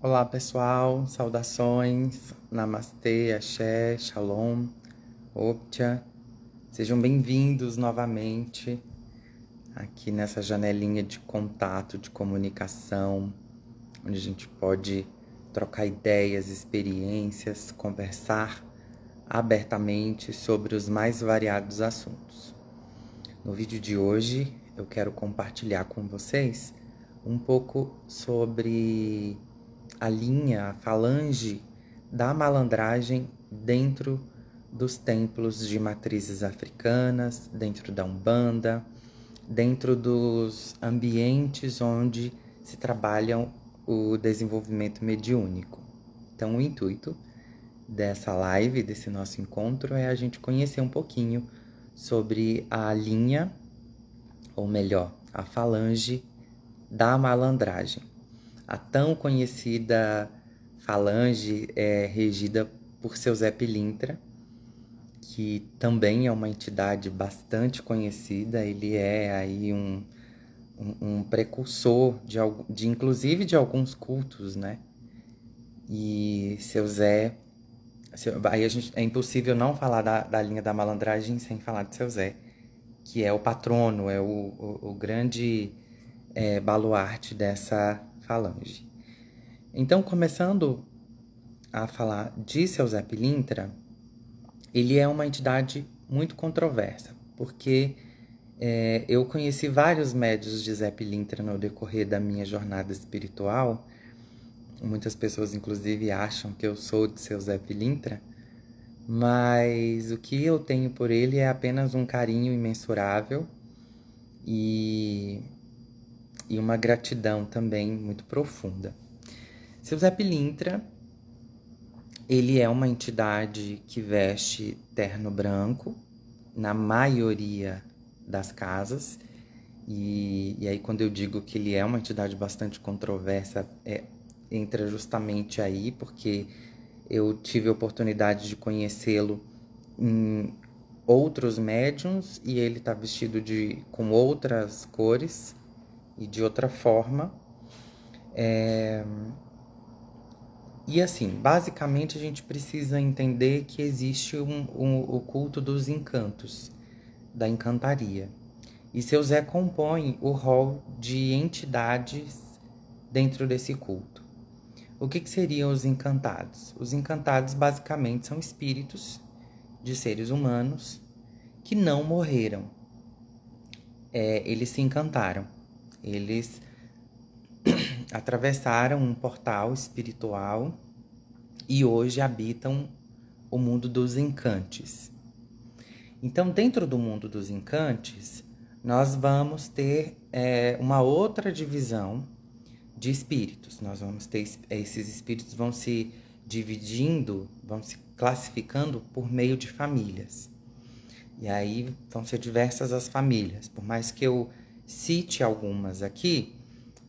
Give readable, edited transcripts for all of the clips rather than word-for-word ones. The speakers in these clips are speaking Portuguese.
Olá pessoal, saudações, Namastê, Axé, Shalom, Optia. Sejam bem-vindos novamente aqui nessa janelinha de contato, de comunicação, onde a gente pode trocar ideias, experiências, conversar abertamente sobre os mais variados assuntos. No vídeo de hoje eu quero compartilhar com vocês um pouco sobre a linha, a falange da malandragem dentro dos templos de matrizes africanas, dentro da Umbanda, dentro dos ambientes onde se trabalham o desenvolvimento mediúnico. Então, o intuito dessa live, desse nosso encontro, é a gente conhecer um pouquinho sobre a linha, ou melhor, a falange da malandragem. A tão conhecida falange é regida por seu Zé Pilintra, que também é uma entidade bastante conhecida. Ele é aí um precursor inclusive de alguns cultos, né? E seu Zé... aí é impossível não falar da linha da malandragem sem falar de seu Zé, que é o patrono, é o grande baluarte dessa falange. Então, começando a falar de seu Zé Pilintra, ele é uma entidade muito controversa, porque eu conheci vários médiuns de Zé Pilintra no decorrer da minha jornada espiritual. Muitas pessoas, inclusive, acham que eu sou de seu Zé Pilintra, mas o que eu tenho por ele é apenas um carinho imensurável e uma gratidão também muito profunda. Seu Zé Pilintra, ele é uma entidade que veste terno branco na maioria das casas. E aí, quando eu digo que ele é uma entidade bastante controversa, entra justamente aí, porque eu tive a oportunidade de conhecê-lo em outros médiums e ele está vestido com outras cores e de outra forma. E assim, basicamente a gente precisa entender que existe o culto dos encantos, da encantaria. E seu Zé compõe o rol de entidades dentro desse culto. O que seriam os encantados? Os encantados basicamente são espíritos de seres humanos que não morreram. Eles se encantaram. Eles atravessaram um portal espiritual e hoje habitam o mundo dos encantes. Então, dentro do mundo dos encantes, nós vamos ter uma outra divisão de espíritos. Nós vamos ter esses espíritos vão se dividindo, vão se classificando por meio de famílias. E aí vão ser diversas as famílias. Por mais que eu cite algumas aqui,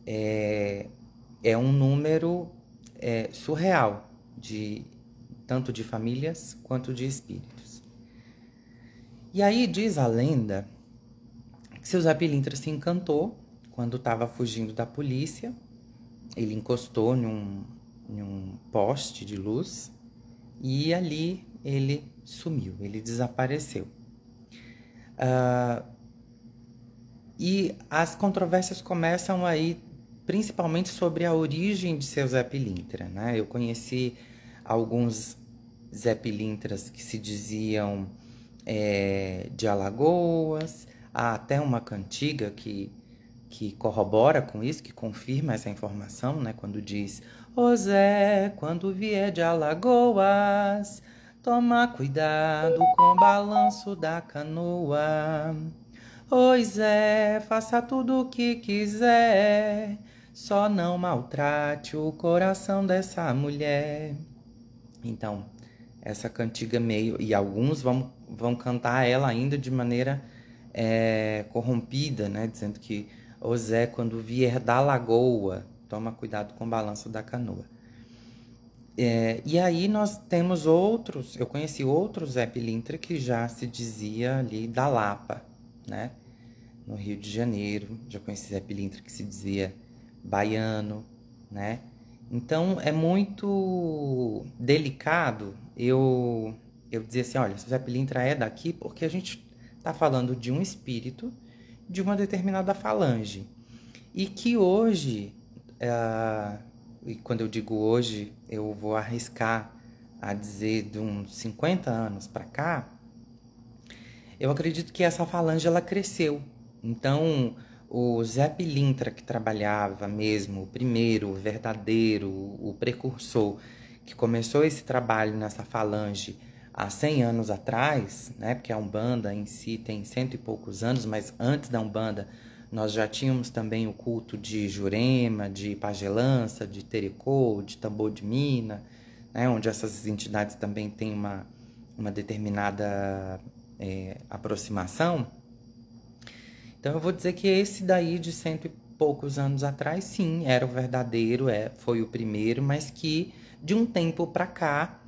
é um número surreal, tanto de famílias quanto de espíritos. E aí diz a lenda que seu Zé Pilintra se encantou quando estava fugindo da polícia. Ele encostou em um poste de luz e ali ele sumiu, ele desapareceu. E as controvérsias começam aí principalmente sobre a origem de seu Zé Pilintra, né? Eu conheci alguns Zé Pilintras que se diziam de Alagoas. Há até uma cantiga que corrobora com isso, que confirma essa informação, né? Quando diz: Ô Zé, quando vier de Alagoas, toma cuidado com o balanço da canoa. Ô Zé, faça tudo o que quiser, só não maltrate o coração dessa mulher. Então, essa cantiga meio... E alguns vão cantar ela ainda de maneira corrompida, né? Dizendo que ô Zé, quando vier da lagoa, toma cuidado com o balanço da canoa. E aí nós temos outros... Eu conheci outros Zé Pilintra que já se dizia ali da Lapa, né? No Rio de Janeiro. Já conheci Zé Pilintra que se dizia baiano, né? Então é muito delicado eu dizer assim, olha, Zé Pilintra é daqui porque a gente está falando de um espírito de uma determinada falange. E que hoje, e quando eu digo hoje, eu vou arriscar a dizer de uns 50 anos para cá, eu acredito que essa falange ela cresceu. Então, o Zé Pilintra que trabalhava mesmo, o primeiro, o verdadeiro, o precursor, que começou esse trabalho nessa falange há 100 anos atrás, né? Porque a Umbanda em si tem cento e poucos anos, mas antes da Umbanda nós já tínhamos também o culto de Jurema, de Pagelança, de Terecô, de Tambor de Mina, né? Onde essas entidades também têm uma determinada aproximação. Então eu vou dizer que esse daí de cento e poucos anos atrás, sim, era o verdadeiro, foi o primeiro, mas que de um tempo para cá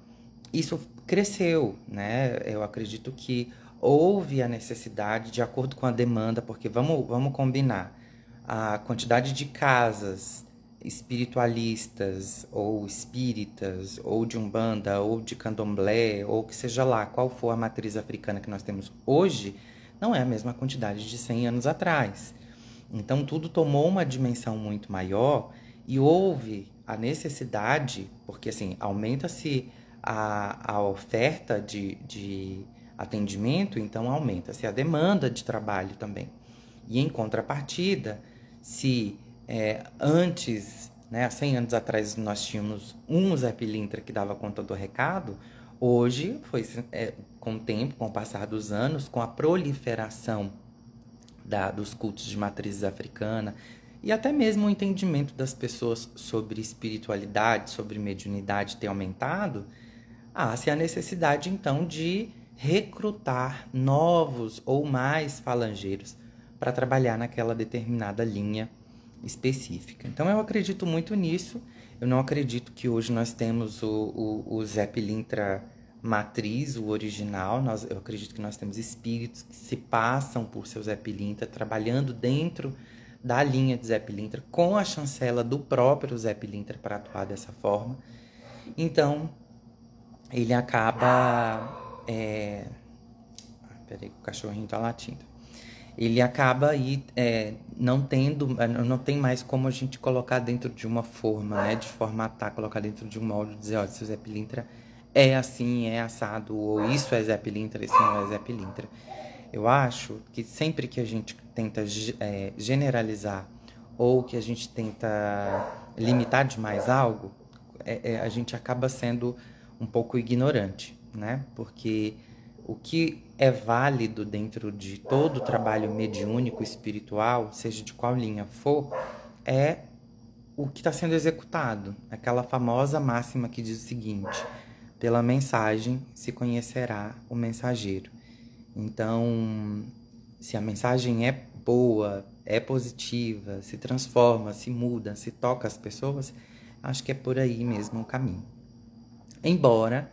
isso cresceu, né? Eu acredito que houve a necessidade, de acordo com a demanda, porque vamos combinar, a quantidade de casas espiritualistas ou espíritas ou de umbanda ou de candomblé ou que seja lá qual for a matriz africana que nós temos hoje, não é a mesma quantidade de 100 anos atrás. Então tudo tomou uma dimensão muito maior e houve a necessidade, porque assim, aumenta-se a oferta de atendimento, então aumenta-se a demanda de trabalho também. E em contrapartida, se antes, né, há 100 anos atrás, nós tínhamos um Zé Pilintra que dava conta do recado, hoje, com o tempo, com o passar dos anos, com a proliferação dos cultos de matriz africana e até mesmo o entendimento das pessoas sobre espiritualidade, sobre mediunidade ter aumentado, há-se a necessidade então de recrutar novos ou mais falangeiros para trabalhar naquela determinada linha específica. Então eu acredito muito nisso. Eu não acredito que hoje nós temos o Zé Pilintra matriz, o original. Eu acredito que nós temos espíritos que se passam por seu Zé Pilintra, trabalhando dentro da linha de Zé Pilintra, com a chancela do próprio Zé Pilintra para atuar dessa forma. Então, ele acaba... Peraí, o cachorrinho tá latindo. Ele acaba aí não tem mais como a gente colocar dentro de uma forma, né, de formatar, colocar dentro de um molde, dizer, olha, seu Zé Pilintra é assim, é assado, ou isso é Zé Pilintra, isso não é Zé Pilintra. Eu acho que sempre que a gente tenta generalizar ou que a gente tenta limitar demais algo, a gente acaba sendo um pouco ignorante, né? Porque o que é válido dentro de todo o trabalho mediúnico espiritual, seja de qual linha for, é o que está sendo executado. Aquela famosa máxima que diz o seguinte: pela mensagem se conhecerá o mensageiro. Então, se a mensagem é boa, é positiva, se transforma, se muda, se toca as pessoas, acho que é por aí mesmo o caminho. Embora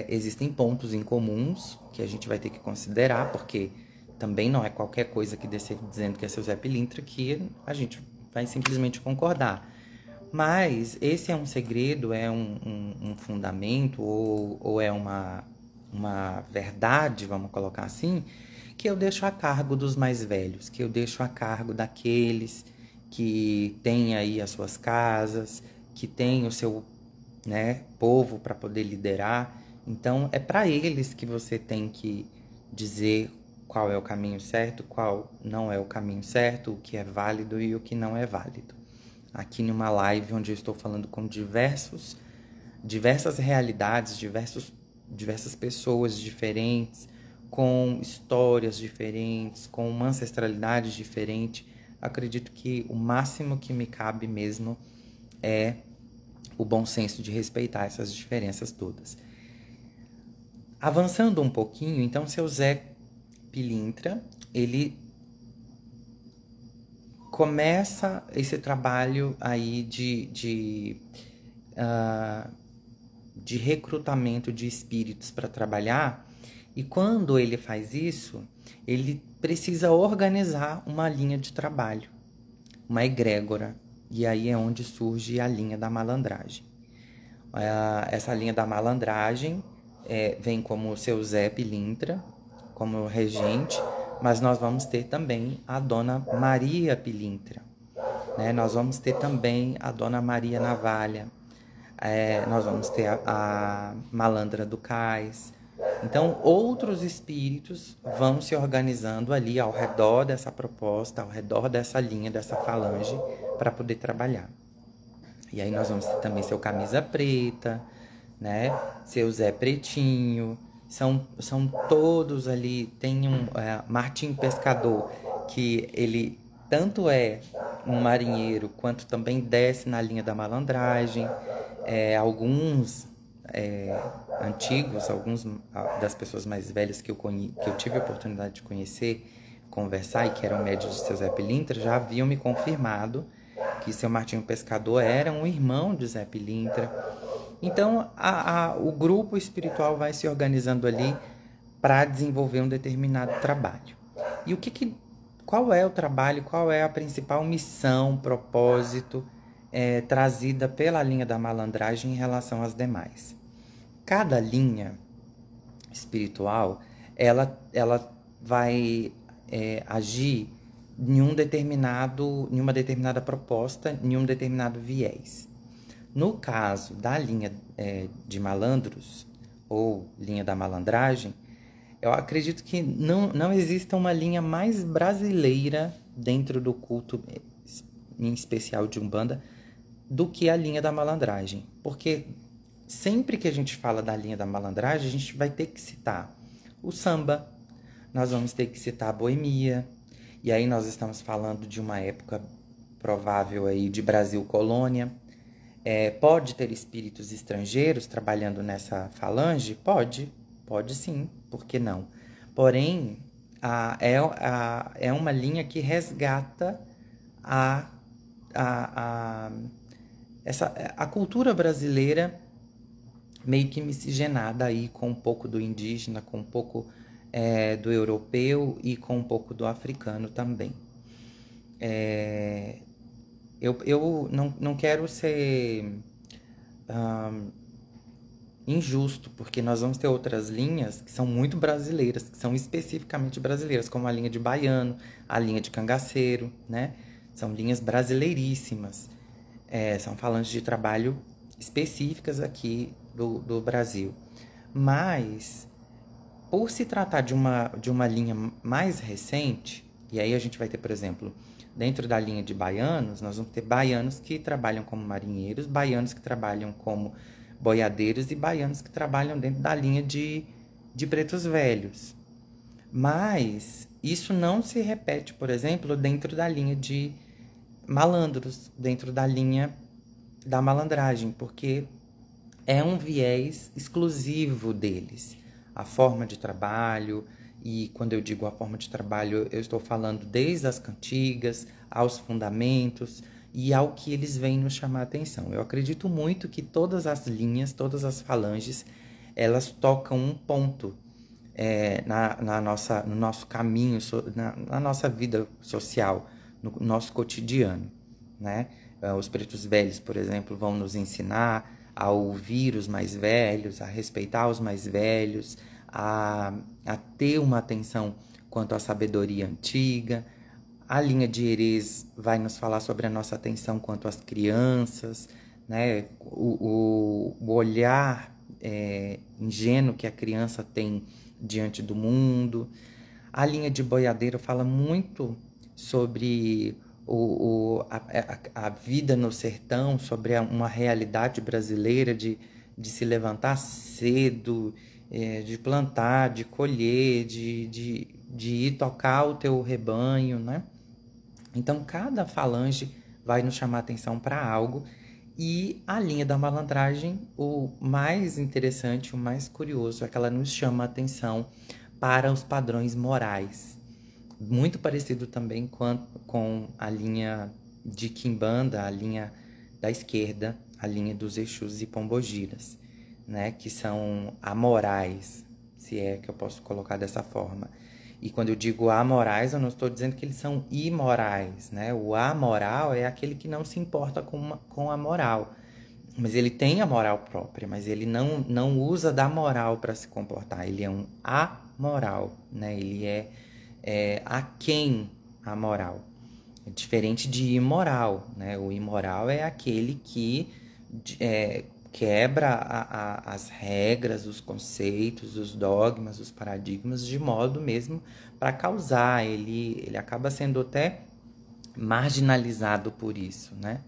existem pontos em comuns que a gente vai ter que considerar, porque também não é qualquer coisa que descer dizendo que é seu Zé Pilintra que a gente vai simplesmente concordar. Mas esse é um segredo, é um fundamento ou é uma verdade, vamos colocar assim, que eu deixo a cargo dos mais velhos, que eu deixo a cargo daqueles que têm aí as suas casas, que têm o seu, né, povo para poder liderar. Então é para eles que você tem que dizer qual é o caminho certo, qual não é o caminho certo, o que é válido e o que não é válido. Aqui numa live onde eu estou falando com diversas realidades, diversas pessoas diferentes, com histórias diferentes, com uma ancestralidade diferente, acredito que o máximo que me cabe mesmo é o bom senso de respeitar essas diferenças todas. Avançando um pouquinho, então, seu Zé Pilintra, ele começa esse trabalho aí de recrutamento de espíritos para trabalhar, e quando ele faz isso, ele precisa organizar uma linha de trabalho, uma egrégora, E aí é onde surge a linha da malandragem. Essa linha da malandragem vem como o seu Zé Pilintra, como regente, mas nós vamos ter também a Dona Maria Pilintra, né? Nós vamos ter também a Dona Maria Navalha, nós vamos ter a Malandra do Cais. Então, outros espíritos vão se organizando ali ao redor dessa proposta, ao redor dessa linha, dessa falange, para poder trabalhar. E aí nós vamos ter também seu Camisa Preta, né? Seu Zé Pretinho. São todos ali. Tem um Martim Pescador, que ele tanto é um marinheiro, quanto também desce na linha da malandragem. Alguns antigos, alguns das pessoas mais velhas que eu tive a oportunidade de conhecer, conversar, e que eram médios de seu Zé Pilintra, já haviam me confirmado que seu Martinho Pescador era um irmão de Zé Pilintra. Então, o grupo espiritual vai se organizando ali para desenvolver um determinado trabalho. E qual é o trabalho, qual é a principal missão, propósito trazida pela linha da malandragem em relação às demais? Cada linha espiritual, ela vai agir em uma determinada proposta, em um determinado viés. No caso da linha de malandros, ou linha da malandragem, eu acredito que não exista uma linha mais brasileira dentro do culto, em especial de Umbanda, do que a linha da malandragem. Porque sempre que a gente fala da linha da malandragem, a gente vai ter que citar o samba, nós vamos ter que citar a boemia, e aí nós estamos falando de uma época provável aí de Brasil colônia. Pode ter espíritos estrangeiros trabalhando nessa falange? Pode sim, por que não? Porém, é uma linha que resgata a cultura brasileira meio que miscigenada aí com um pouco do indígena, com um pouco do europeu e com um pouco do africano também. Eu não quero ser injusto, porque nós vamos ter outras linhas que são muito brasileiras, que são especificamente brasileiras, como a linha de baiano, a linha de cangaceiro, né? São linhas brasileiríssimas. São falanges de trabalho específicas aqui do Brasil. Mas, por se tratar de uma linha mais recente, e aí a gente vai ter, por exemplo, dentro da linha de baianos, nós vamos ter baianos que trabalham como marinheiros, baianos que trabalham como boiadeiros e baianos que trabalham dentro da linha de pretos velhos. Mas isso não se repete, por exemplo, dentro da linha de malandros, dentro da linha da malandragem, porque é um viés exclusivo deles. A forma de trabalho, e quando eu digo a forma de trabalho, eu estou falando desde as cantigas, aos fundamentos e ao que eles vêm nos chamar a atenção. Eu acredito muito que todas as linhas, todas as falanges, elas tocam um ponto no nosso caminho, na nossa vida social, no nosso cotidiano, né? Os pretos velhos, por exemplo, vão nos ensinar a ouvir os mais velhos, a respeitar os mais velhos, a ter uma atenção quanto à sabedoria antiga. A linha de Herês vai nos falar sobre a nossa atenção quanto às crianças, né? O olhar ingênuo que a criança tem diante do mundo. A linha de boiadeiro fala muito sobre a vida no sertão, sobre uma realidade brasileira de se levantar cedo, de plantar, de colher, de ir tocar o teu rebanho, né? Então, cada falange vai nos chamar a atenção para algo, e a linha da malandragem, o mais interessante, o mais curioso, é que ela nos chama a atenção para os padrões morais. Muito parecido também com a linha de Quimbanda, a linha da esquerda, a linha dos Exus e Pombogiras, né? Que são amorais, se é que eu posso colocar dessa forma. E quando eu digo amorais, eu não estou dizendo que eles são imorais, né? O amoral é aquele que não se importa com a moral. Mas ele tem a moral própria, mas ele não usa da moral para se comportar. Ele é um amoral, né? Ele é aquém a moral. É diferente de imoral, né? O imoral é aquele que quebra as regras, os conceitos, os dogmas, os paradigmas, de modo mesmo para causar. Ele acaba sendo até marginalizado por isso, né?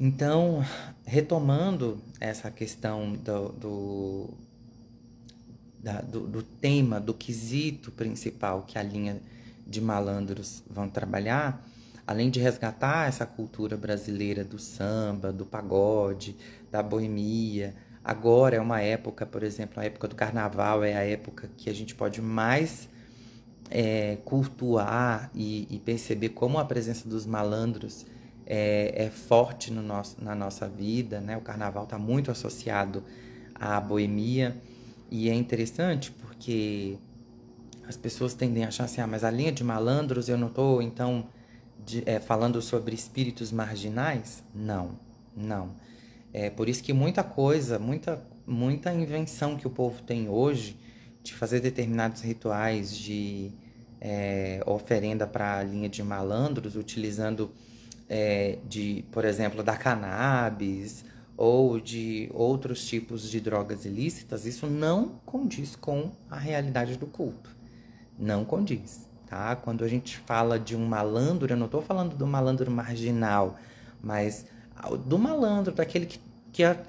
Então, retomando essa questão do tema, do quesito principal que a linha de malandros vão trabalhar, além de resgatar essa cultura brasileira do samba, do pagode, da boemia. Agora é uma época, por exemplo, a época do carnaval é a época que a gente pode mais cultuar e perceber como a presença dos malandros é forte na nossa vida, né? O carnaval está muito associado à boemia e é interessante porque as pessoas tendem a achar assim, mas a linha de malandros eu não estou então falando sobre espíritos marginais? Não, não. É por isso que muita coisa, muita invenção que o povo tem hoje de fazer determinados rituais de oferenda para a linha de malandros, utilizando por exemplo, da cannabis ou de outros tipos de drogas ilícitas, isso não condiz com a realidade do culto. Não condiz, tá? Quando a gente fala de um malandro, eu não estou falando do malandro marginal, mas do malandro, daquele que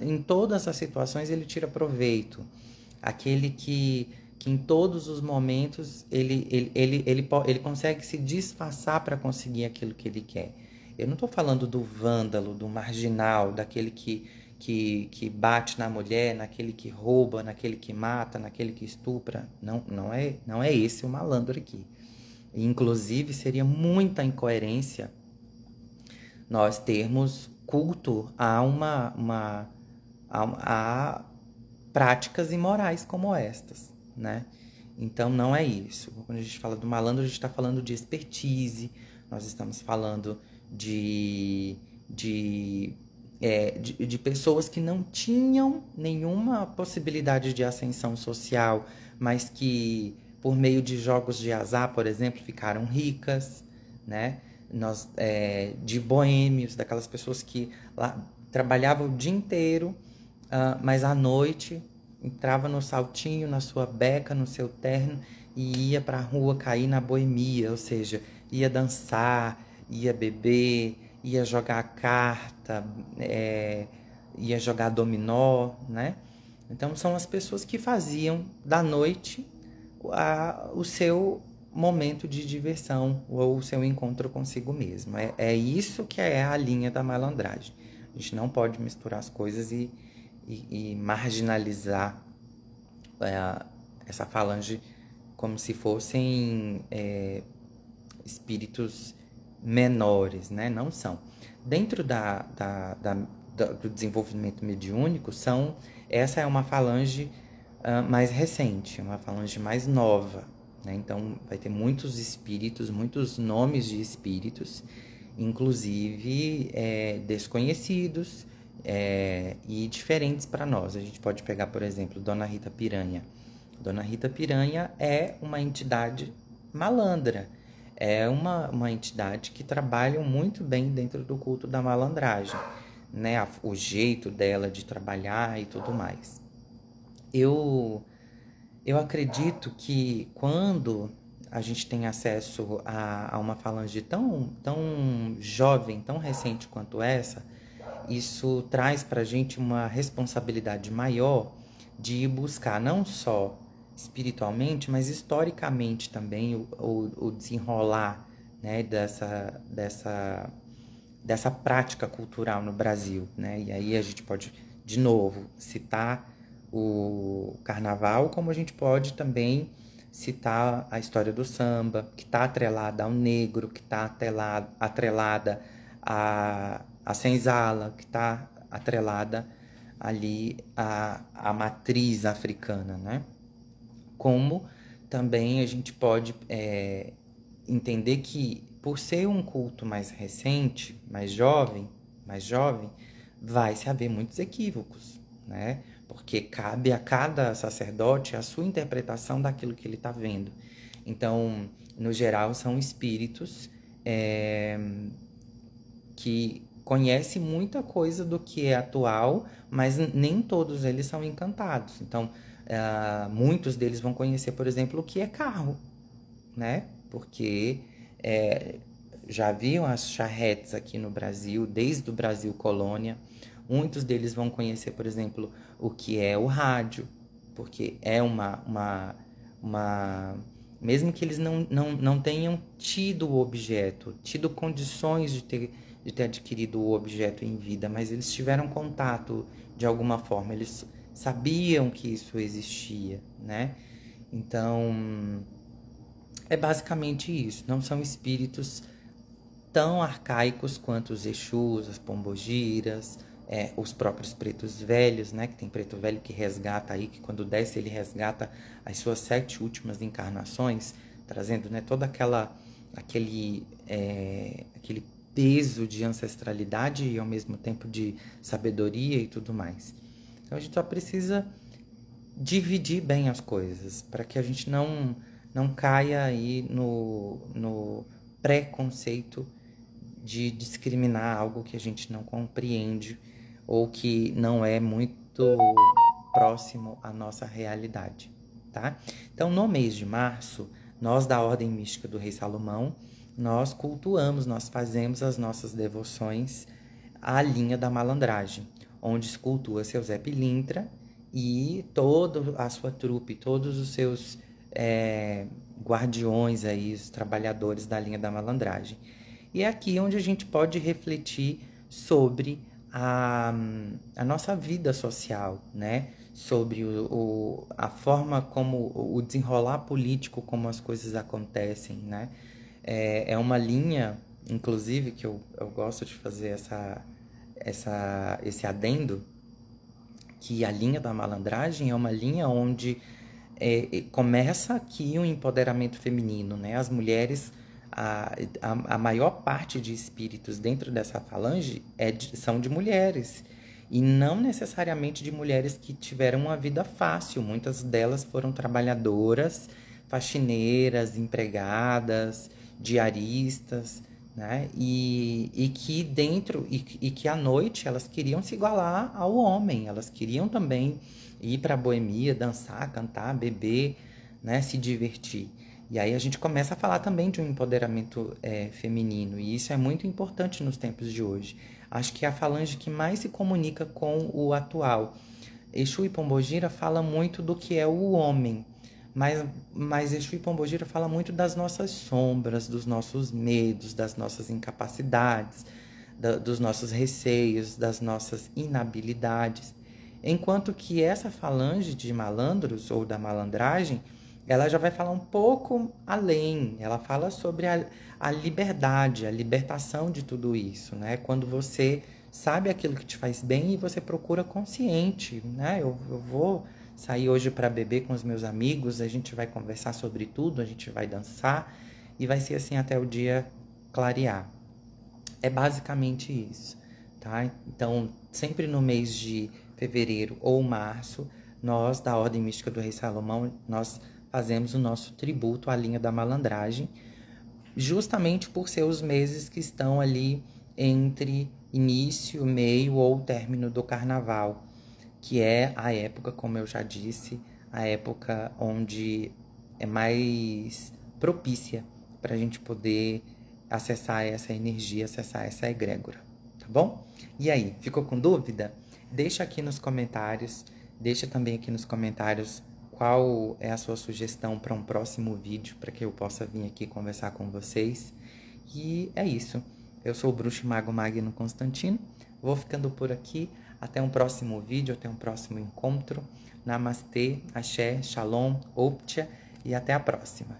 em todas as situações ele tira proveito. Aquele que em todos os momentos ele consegue se disfarçar para conseguir aquilo que ele quer. Eu não estou falando do vândalo, do marginal, daquele que bate na mulher, naquele que rouba, naquele que mata, naquele que estupra. Não é esse o malandro aqui. Inclusive, seria muita incoerência nós termos culto a práticas imorais como estas, né? Então, não é isso. Quando a gente fala do malandro, a gente está falando de expertise, nós estamos falando de pessoas que não tinham nenhuma possibilidade de ascensão social, mas que, por meio de jogos de azar, por exemplo, ficaram ricas, né? De boêmios, daquelas pessoas que lá trabalhavam o dia inteiro, mas à noite entrava no saltinho, na sua beca, no seu terno e ia para a rua cair na boemia, ou seja, ia dançar, ia beber, ia jogar carta, ia jogar dominó, né? Então são as pessoas que faziam da noite o seu momento de diversão ou o seu encontro consigo mesmo. É isso que é a linha da malandragem. A gente não pode misturar as coisas e marginalizar essa falange como se fossem espíritos menores, né? Não são. Dentro do desenvolvimento mediúnico, essa é uma falange mais recente, uma falange mais nova, né? Então, vai ter muitos espíritos, muitos nomes de espíritos, inclusive desconhecidos e diferentes para nós. A gente pode pegar, por exemplo, Dona Rita Piranha. Dona Rita Piranha é uma entidade malandra, é uma entidade que trabalha muito bem dentro do culto da malandragem, né? O jeito dela de trabalhar e tudo mais. Eu acredito que quando a gente tem acesso a uma falange tão jovem, tão recente quanto essa, isso traz para a gente uma responsabilidade maior de ir buscar não só espiritualmente, mas historicamente também o desenrolar, né, dessa prática cultural no Brasil, né? E aí a gente pode, de novo, citar o carnaval, como a gente pode também citar a história do samba, que está atrelada ao negro, que está atrelada a senzala, que está atrelada ali à matriz africana, né? Como também a gente pode entender que, por ser um culto mais recente, mais jovem, vai se haver muitos equívocos, né? Porque cabe a cada sacerdote a sua interpretação daquilo que ele está vendo. Então, no geral, são espíritos que conhecem muita coisa do que é atual, mas nem todos eles são encantados. Então, muitos deles vão conhecer, por exemplo, o que é carro, né? Porque já haviam as charretes aqui no Brasil, desde o Brasil colônia. Muitos deles vão conhecer, por exemplo, o que é o rádio, porque é mesmo que eles não tenham tido o objeto, tido condições de ter adquirido o objeto em vida, mas eles tiveram contato de alguma forma, eles sabiam que isso existia, né? Então, é basicamente isso. Não são espíritos tão arcaicos quanto os Exus, as pombogiras, os próprios pretos velhos, né? Que tem preto velho que resgata aí, que quando desce ele resgata as suas 7 últimas encarnações, trazendo, né, todo aquele peso de ancestralidade e ao mesmo tempo de sabedoria e tudo mais. Então a gente só precisa dividir bem as coisas para que a gente não caia aí no preconceito de discriminar algo que a gente não compreende ou que não é muito próximo à nossa realidade, tá? Então, no mês de março, nós da Ordem Mística do Rei Salomão, nós cultuamos, nós fazemos as nossas devoções à linha da malandragem, onde se cultua seu Zé Pilintra e toda a sua trupe, todos os seus guardiões aí, os trabalhadores da linha da malandragem. E é aqui onde a gente pode refletir sobre a nossa vida social, né? Sobre a forma como o desenrolar político, como as coisas acontecem, né? É uma linha, inclusive, que eu gosto de fazer esse adendo, que a linha da malandragem é uma linha onde começa aqui um empoderamento feminino, né? As mulheres, a maior parte de espíritos dentro dessa falange são de mulheres. E não necessariamente de mulheres que tiveram uma vida fácil. Muitas delas foram trabalhadoras, faxineiras, empregadas, diaristas, né? E que à noite elas queriam se igualar ao homem. Elas queriam também ir para a boemia, dançar, cantar, beber, né? Se divertir. E aí a gente começa a falar também de um empoderamento feminino, e isso é muito importante nos tempos de hoje. Acho que é a falange que mais se comunica com o atual. Exu e Pombogira fala muito do que é o homem, mas Exu e Pombogira fala muito das nossas sombras, dos nossos medos, das nossas incapacidades, dos nossos receios, das nossas inabilidades. Enquanto que essa falange de malandros ou da malandragem, ela já vai falar um pouco além, ela fala sobre a liberdade, a libertação de tudo isso, né? Quando você sabe aquilo que te faz bem e você procura consciente, né? Eu vou sair hoje para beber com os meus amigos, a gente vai conversar sobre tudo, a gente vai dançar e vai ser assim até o dia clarear. É basicamente isso, tá? Então, sempre no mês de fevereiro ou março, nós da Ordem Mística do Rei Salomão, nós fazemos o nosso tributo à linha da malandragem, justamente por ser os meses que estão ali entre início, meio ou término do carnaval, que é a época, como eu já disse, a época onde é mais propícia para a gente poder acessar essa energia, acessar essa egrégora, tá bom? E aí, ficou com dúvida? Deixa aqui nos comentários, deixa também aqui nos comentários qual é a sua sugestão para um próximo vídeo, para que eu possa vir aqui conversar com vocês. E é isso. Eu sou o Bruxo Mago Magno Constantino. Vou ficando por aqui. Até um próximo vídeo, até um próximo encontro. Namastê, Axé, Shalom, Optia e até a próxima.